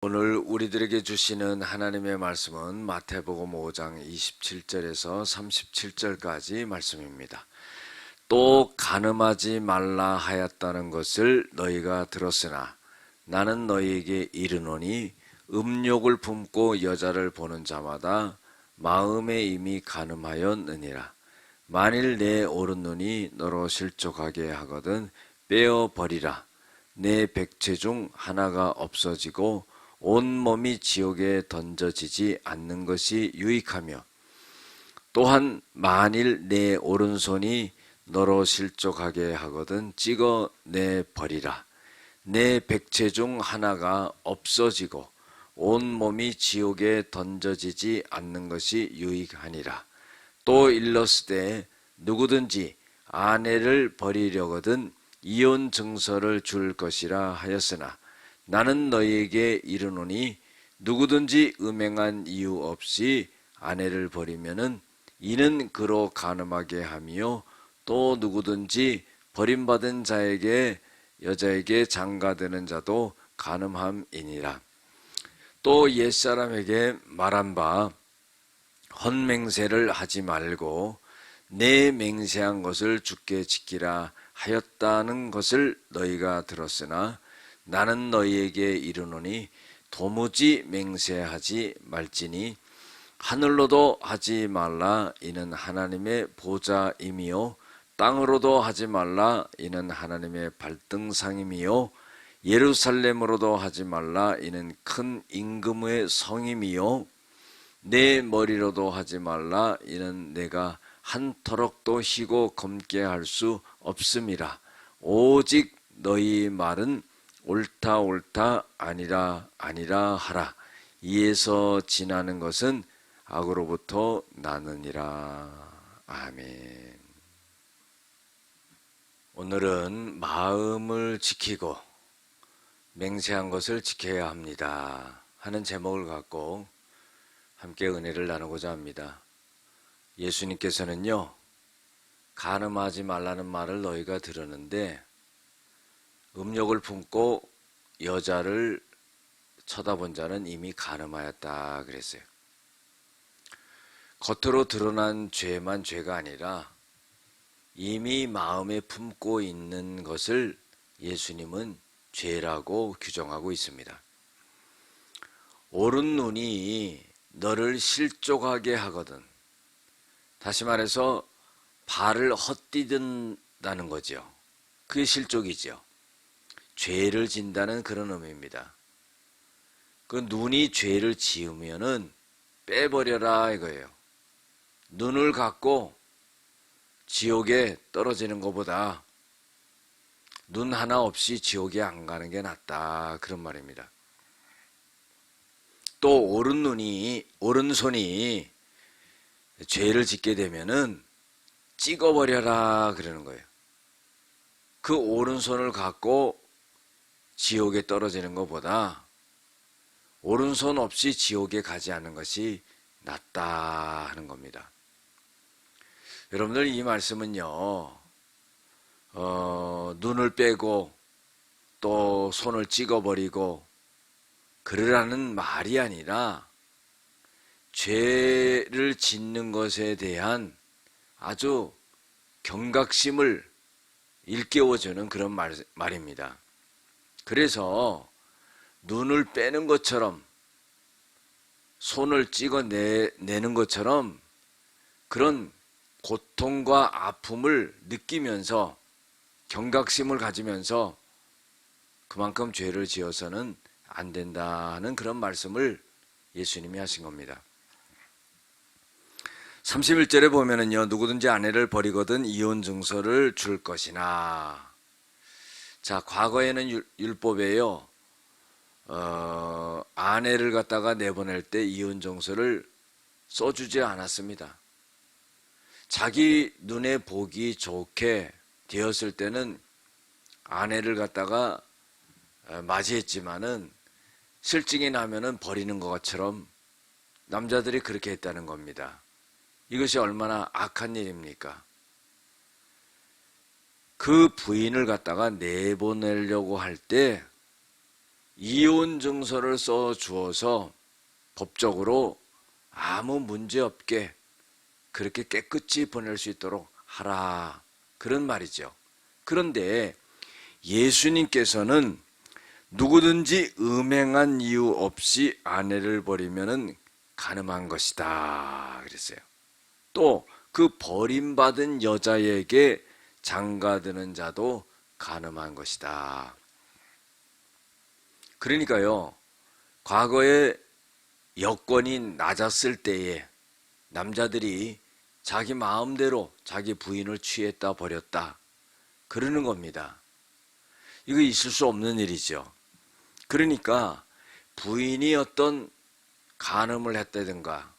오늘 우리들에게 주시는 하나님의 말씀은 마태복음 5장 27절에서 37절까지 말씀입니다. 또 간음하지 말라 하였다는 것을 너희가 들었으나 나는 너희에게 이르노니 음욕을 품고 여자를 보는 자마다 마음에 이미 간음하였느니라. 만일 내 오른눈이 너로 실족하게 하거든 빼어 버리라. 내 백체 중 하나가 없어지고 온몸이 지옥에 던져지지 않는 것이 유익하며, 또한 만일 내 오른손이 너로 실족하게 하거든 찍어 내 버리라. 내 백체 중 하나가 없어지고 온몸이 지옥에 던져지지 않는 것이 유익하니라. 또 일렀으되 누구든지 아내를 버리려거든 이혼 증서를 줄 것이라 하였으나 나는 너희에게 이르노니 누구든지 음행한 이유 없이 아내를 버리면은 이는 그로 간음하게 하며, 또 누구든지 버림받은 자에게 여자에게 장가드는 자도 간음함이니라. 또 옛사람에게 말한 바 헛맹세를 하지 말고 내 맹세한 것을 주께 지키라 하였다는 것을 너희가 들었으나 나는 너희에게 이르노니 도무지 맹세하지 말지니 하늘로도 하지 말라 이는 하나님의 보좌임이요, 땅으로도 하지 말라 이는 하나님의 발등상임이요, 예루살렘으로도 하지 말라 이는 큰 임금의 성임이요, 내 머리로도 하지 말라 이는 내가 한 터럭도 희고 검게 할 수 없음이라. 오직 너희 말은 옳다 옳다 아니라 아니라 하라. 이에서 지나는 것은 악으로부터 나느니라. 아멘. 오늘은 마음을 지키고 맹세한 것을 지켜야 합니다 하는 제목을 갖고 함께 은혜를 나누고자 합니다. 예수님께서는요, 간음하지 말라는 말을 너희가 들었는데 음욕을 품고 여자를 쳐다본 자는 이미 간음하였다 그랬어요. 겉으로 드러난 죄만 죄가 아니라 이미 마음에 품고 있는 것을 예수님은 죄라고 규정하고 있습니다. 오른 눈이 너를 실족하게 하거든, 다시 말해서 발을 헛디딘다는 거죠. 그게 실족이죠. 죄를 진다는 그런 의미입니다. 그 눈이 죄를 지으면은 빼버려라 이거예요. 눈을 갖고 지옥에 떨어지는 것보다 눈 하나 없이 지옥에 안 가는 게 낫다, 그런 말입니다. 또 오른손이 죄를 짓게 되면은 찍어버려라 그러는 거예요. 그 오른손을 갖고 지옥에 떨어지는 것보다 오른손 없이 지옥에 가지 않는 것이 낫다 하는 겁니다. 여러분들, 이 말씀은요, 눈을 빼고 또 손을 찍어버리고 그러라는 말이 아니라 죄를 짓는 것에 대한 아주 경각심을 일깨워주는 그런 말입니다. 그래서 눈을 빼는 것처럼 손을 찍어내는 것처럼 그런 고통과 아픔을 느끼면서 경각심을 가지면서 그만큼 죄를 지어서는 안 된다는 그런 말씀을 예수님이 하신 겁니다. 31절에 보면은요, 누구든지 아내를 버리거든 이혼 증서를 줄 것이나. 자, 과거에는 율법에요, 아내를 갖다가 내보낼 때 이혼 증서를 써주지 않았습니다. 자기 눈에 보기 좋게 되었을 때는 아내를 갖다가 맞이했지만은 실증이 나면은 버리는 것처럼 남자들이 그렇게 했다는 겁니다. 이것이 얼마나 악한 일입니까? 그 부인을 갖다가 내보내려고 할 때 이혼 증서를 써 주어서 법적으로 아무 문제 없게 그렇게 깨끗이 보낼 수 있도록 하라. 그런 말이죠. 그런데 예수님께서는 누구든지 음행한 이유 없이 아내를 버리면은 간음한 것이다 그랬어요. 또 그 버림받은 여자에게 장가드는 자도 간음한 것이다. 그러니까요, 과거에 여건이 낮았을 때에 남자들이 자기 마음대로 자기 부인을 취했다 버렸다 그러는 겁니다. 이거 있을 수 없는 일이죠. 그러니까 부인이 어떤 간음을 했다든가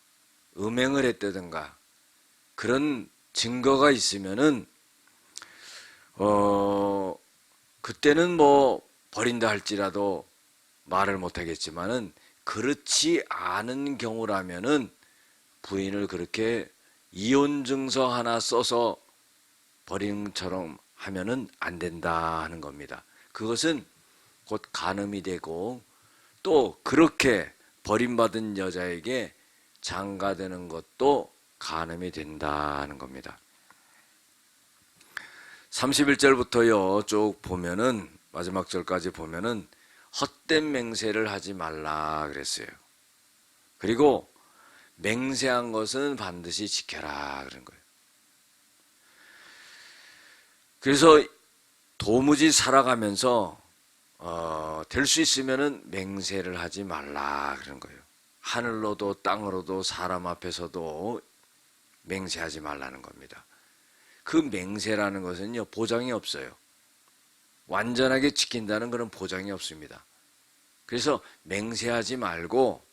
음행을 했다든가 그런 증거가 있으면은 그때는 뭐 버린다 할지라도 말을 못 하겠지만은 그렇지 않은 경우라면은 부인을 그렇게 이혼 증서 하나 써서 버리는 것처럼 하면은 안 된다 하는 겁니다. 그것은 곧 간음이 되고 또 그렇게 버림받은 여자에게 장가되는 것도 간음이 된다는 겁니다. 31절부터요 쭉 보면은 마지막 절까지 보면은 헛된 맹세를 하지 말라 그랬어요. 그리고 맹세한 것은 반드시 지켜라 그런 거예요. 그래서 도무지 살아가면서 될 수 있으면은 맹세를 하지 말라 그런 거예요. 하늘로도 땅으로도 사람 앞에서도 맹세하지 말라는 겁니다. 그 맹세라는 것은요 보장이 없어요. 완전하게 지킨다는 그런 보장이 없습니다. 그래서 맹세하지 말고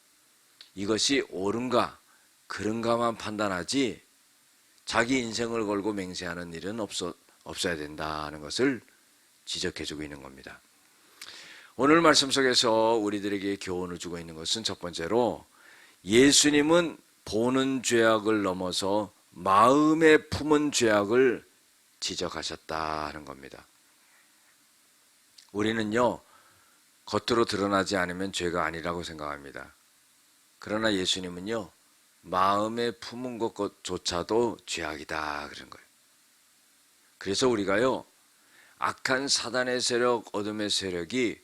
이것이 옳은가 그런가만 판단하지 자기 인생을 걸고 맹세하는 일은 없어야 된다는 것을 지적해주고 있는 겁니다. 오늘 말씀 속에서 우리들에게 교훈을 주고 있는 것은 첫 번째로 예수님은 보는 죄악을 넘어서 마음에 품은 죄악을 지적하셨다는 겁니다. 우리는요 겉으로 드러나지 않으면 죄가 아니라고 생각합니다. 그러나 예수님은요 마음에 품은 것조차도 죄악이다 그런 거예요. 그래서 우리가요 악한 사단의 세력, 어둠의 세력이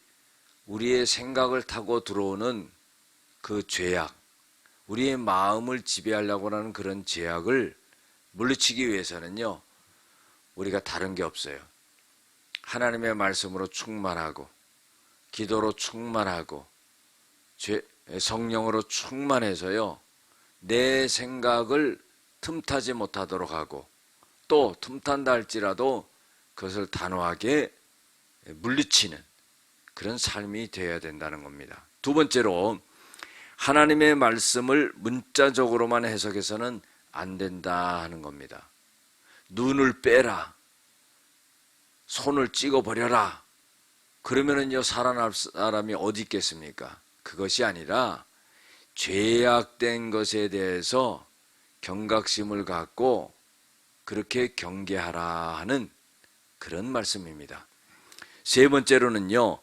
우리의 생각을 타고 들어오는 그 죄악, 우리의 마음을 지배하려고 하는 그런 죄악을 물리치기 위해서는요 우리가 다른 게 없어요. 하나님의 말씀으로 충만하고 기도로 충만하고 성령으로 충만해서요 내 생각을 틈타지 못하도록 하고 또 틈탄다 할지라도 그것을 단호하게 물리치는 그런 삶이 되어야 된다는 겁니다. 두 번째로 하나님의 말씀을 문자적으로만 해석해서는 안 된다 하는 겁니다. 눈을 빼라, 손을 찍어버려라 그러면은요 살아날 사람이 어디 있겠습니까? 그것이 아니라 죄악된 것에 대해서 경각심을 갖고 그렇게 경계하라 하는 그런 말씀입니다. 세 번째로는요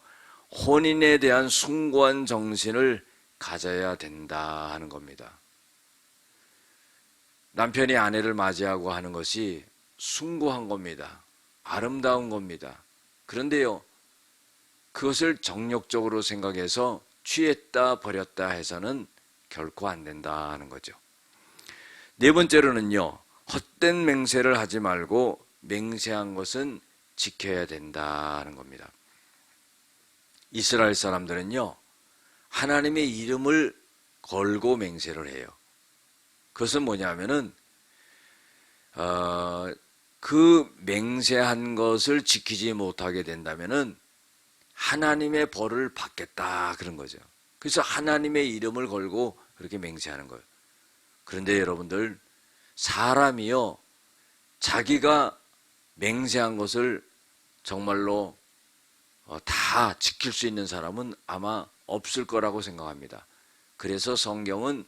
혼인에 대한 숭고한 정신을 가져야 된다 하는 겁니다. 남편이 아내를 맞이하고 하는 것이 숭고한 겁니다. 아름다운 겁니다. 그런데요 그것을 정욕적으로 생각해서 취했다 버렸다 해서는 결코 안 된다 하는 거죠. 네 번째로는요 헛된 맹세를 하지 말고 맹세한 것은 지켜야 된다는 겁니다. 이스라엘 사람들은요 하나님의 이름을 걸고 맹세를 해요. 그것은 뭐냐면은 그 맹세한 것을 지키지 못하게 된다면은 하나님의 벌을 받겠다 그런 거죠. 그래서 하나님의 이름을 걸고 그렇게 맹세하는 거예요. 그런데 여러분들 사람이요 자기가 맹세한 것을 정말로 다 지킬 수 있는 사람은 아마 없을 거라고 생각합니다. 그래서 성경은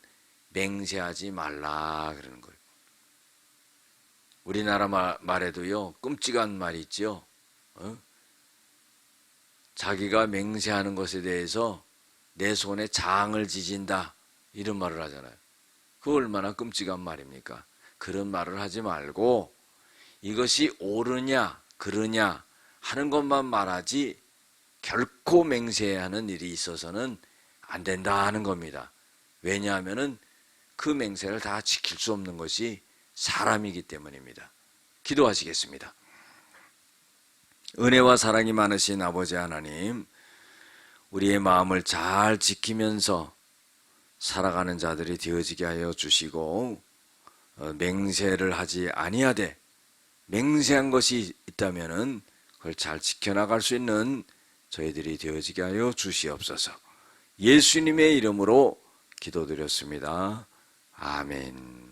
맹세하지 말라 그러는 거예요. 우리나라 말에도요 끔찍한 말이 있죠. 자기가 맹세하는 것에 대해서 내 손에 장을 지진다 이런 말을 하잖아요. 그거 얼마나 끔찍한 말입니까? 그런 말을 하지 말고 이것이 옳으냐 그르냐 하는 것만 말하지 결코 맹세하는 일이 있어서는 안 된다 하는 겁니다. 왜냐하면 그 맹세를 다 지킬 수 없는 것이 사람이기 때문입니다. 기도하시겠습니다. 은혜와 사랑이 많으신 아버지 하나님, 우리의 마음을 잘 지키면서 살아가는 자들이 되어지게 하여 주시고, 맹세를 하지 아니하되 맹세한 것이 있다면은 그걸 잘 지켜나갈 수 있는 저희들이 되어지게 하여 주시옵소서. 예수님의 이름으로 기도드렸습니다. 아멘.